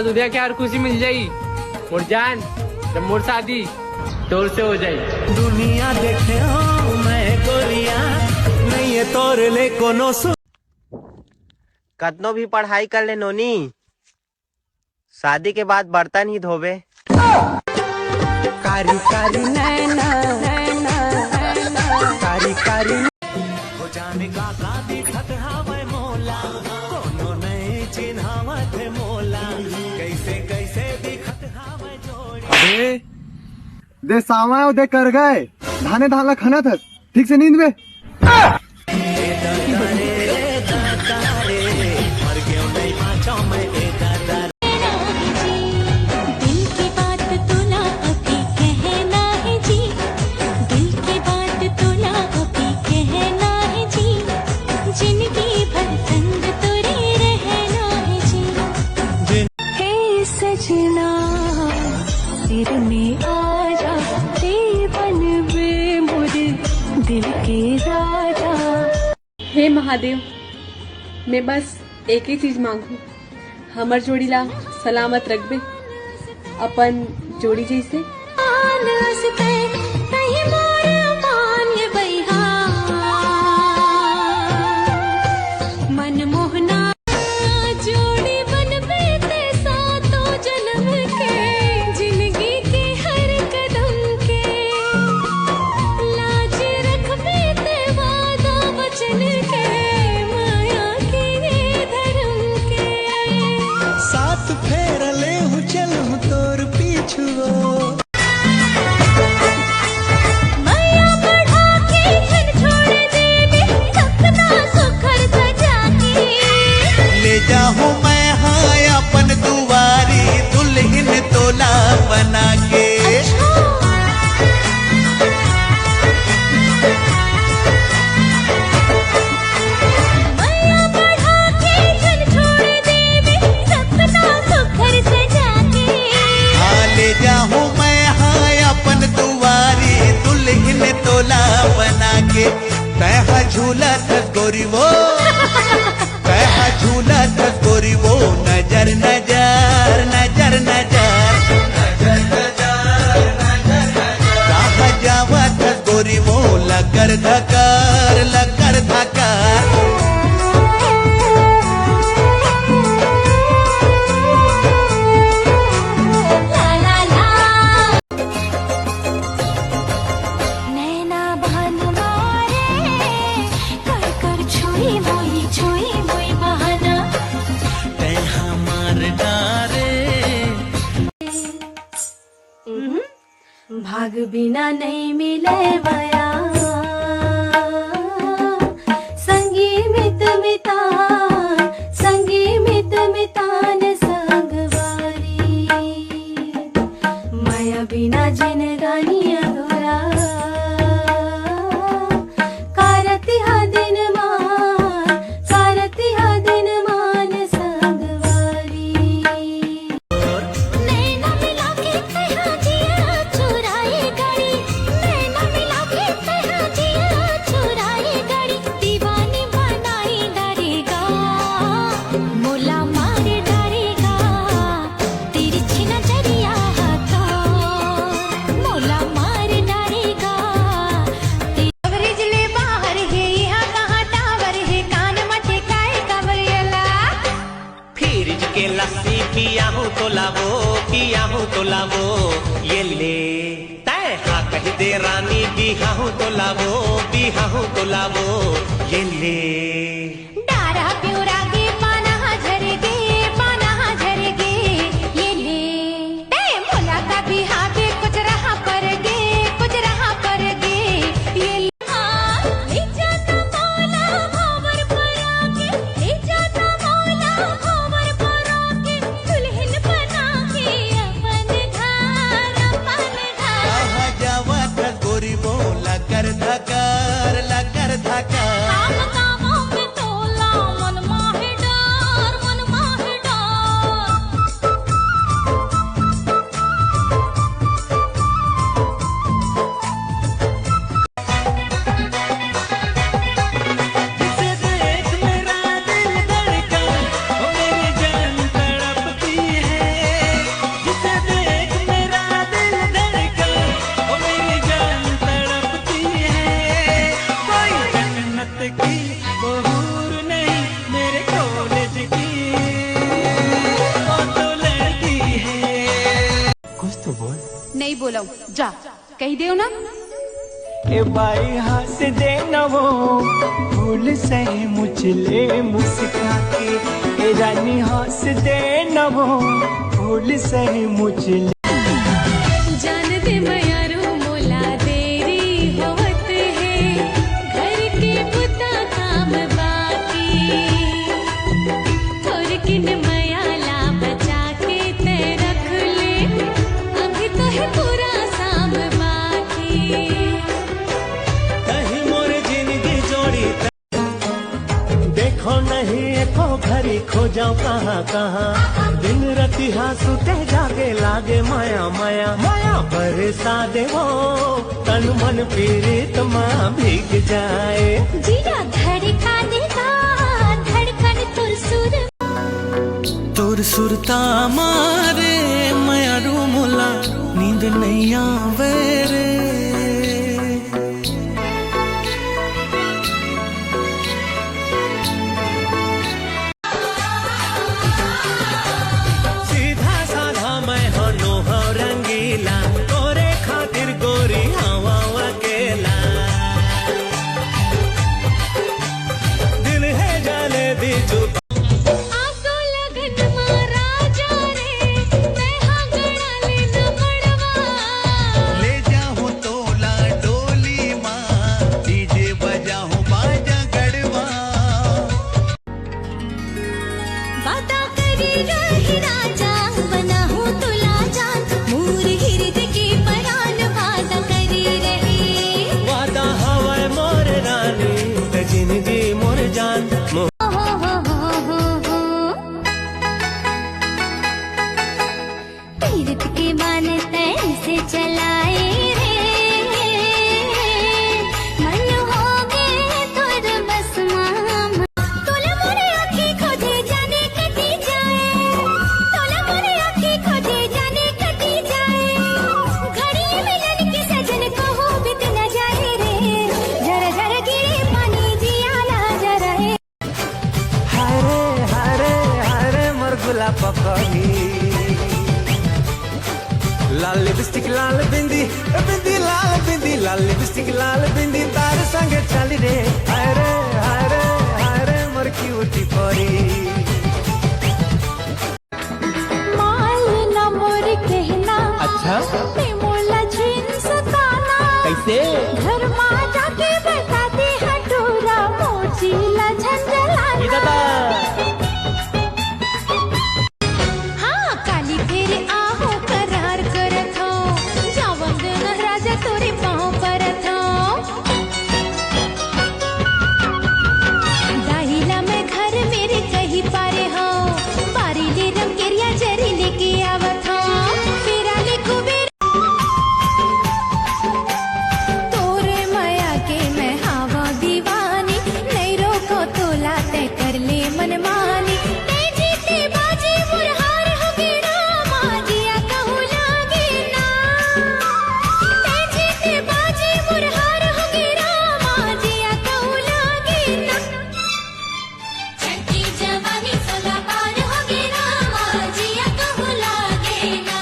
दुनिया की हर खुशी मिल जाई मोर जान जब मोर शादी तोर से हो जाई। दुनिया देखे हो मैं गोरिया नहीं है तोर ले कोनो कतनो भी पढ़ाई कर ले नोनी, शादी के बाद बर्तन ही धोबे। कारी कारी नैना नैना कारी कारी हो जाने का दिखत हावे मोला कोनो नहीं चिन्हावत मोला कैसे कैसे दिखत हावे जोड़ी। अबे दे सावा उदे कर गए धाने धाला खाना था ठीक से नींद में हे महादेव, मैं बस एक ही चीज मांगू, हमर जोड़ी ला सलामत रखबे अपन जोड़ी जैसे। तैहा झूला था गोरी वो तैहा झूला था गोरी वो नजर नजर नजर नजर नजर नजर नजर जावा था गोरी वो लकर धकार लकर धकार। भाग बिना नहीं मिले बया संगी मित मितान संगी मित मितान संगवारी माया बिना जिन गानी अधूरा कारती हा दिन मान संगवारी नैना मिला के कहा जिया चुराए गाड़ी नैना मिला के कहा जिया चुराए गाड़ी दीवानी बनाई डरेगा मोला मार डरेगा तिरछी नजरिया तो मोला मार डरेगा कवरेज ले बाहर है यहाँ कहाँ टावर है कान मटे काए कवरियला फ्रिज के लस्सी पिया हूँ तो लावो ये ले तय हाँ कह दे रानी बिहा हूँ तो लावो ये ले डारा प्यूरा गे पाना झरगे ये ले ते मोला का बिहा के कुछ रहा पर गे ये ले इज्जत मौला भवर परा के इज्जत मौला भवर परा के दुल्हन बना के अपन घर कहाँ जावा था गोरी वो लकर धकार काम कामों में तोल हूर नहीं मेरे कॉलेज की, वो तो लड़की है। कुछ तो बोल। नहीं बोला जा कही दे ना। ए बाई हंस दे न वो फूल से मुझले मुस्का के, ए रानी हंस दे न वो फूल से मुझले। जान दे मयारू मोला देरी होवत है, घर के बुता काम बाकी, और किन मयाला बचा के ते रख ले, अभी तो है पूरा शाम बाकी। कहीं मोर जिंदगी जोड़ी देखो नहीं एको घड़ी खो जाओ कहाँ कहाँ, दिन राति सुते जागे लागे माया माया माया बरसा दे वो तन मन पीड़ित माँ भीग जाए। जीरा धड़का देगा धड़कन तुर सुरता मारे माया रूमुला नींद नहीं आवे रे। तीरथ के बान तैन से चलाए रे, मन हो गए तोर बस माम। तोला मोरे आँखी खोजे जाने कटी जाए, तोला मोरे आँखी खोजे जाने कटी जाए, घड़ी मिलन की सजन को हो बीत न जाए रे, जरा जरा गिरे पानी जियाला जरा है। हरे हरे हरे मरगुला पकड़ी, लाल लिपस्टिक लाल बिंदी बिंदी लाल बिंदी, लाल लिपस्टिक लाल बिंदी तार संगे चली रे। हरे हरे हरे मोर क्यूटी परी। माल ना मोर कहना, अच्छा मैं मोला जींस ताना, कैसे घर मा जाके बता दे हटोरा मोचीला झंझलाना। हाँ काली फेरे आहो करार करत हो, जावंग राजा तोरे पाँव परत हो, दाहिला में घर मेरे कहीं पारे हो, बारी ले रम केरिया जरी लेके आवत हो, फेरा ले कुबेर तोरे माया के मैं हवा दीवानी, नहीं रोको तो लाते कर ले मनमानी, ते जीते बाजी मुरहार हो गिरा माजिया कहूँ लागे ना, ते जीते बाजी मुरहार हो गिरा माजिया कहूँ लागे ना, छठी जवानी सोला पार हो गिरा माजिया कहूँ लागे ना,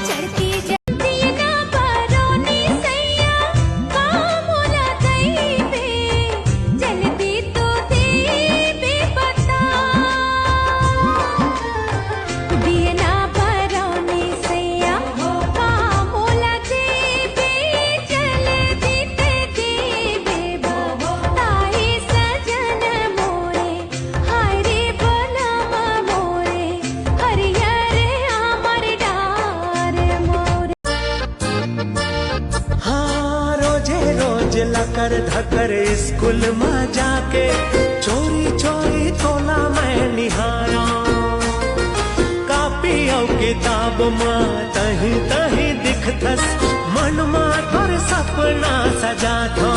चढ़ती जल्दी ना परोनी सैया कामोला दैबे, जल्दी तो देबे बता, दिए ना परोनी सैया कामोला देबे, जल्दी ते देबे बताए सजन मोरे, हाय रे बनवा मोरे, हरियर अमर डार मोरे। हाँ रोजे रोज लकर धकर स्कूल में जाके चोरी चोरी तोला मैं निहारा, कापी और किताब में तही तही दिखतस, मन में तोर सपना सजा थो।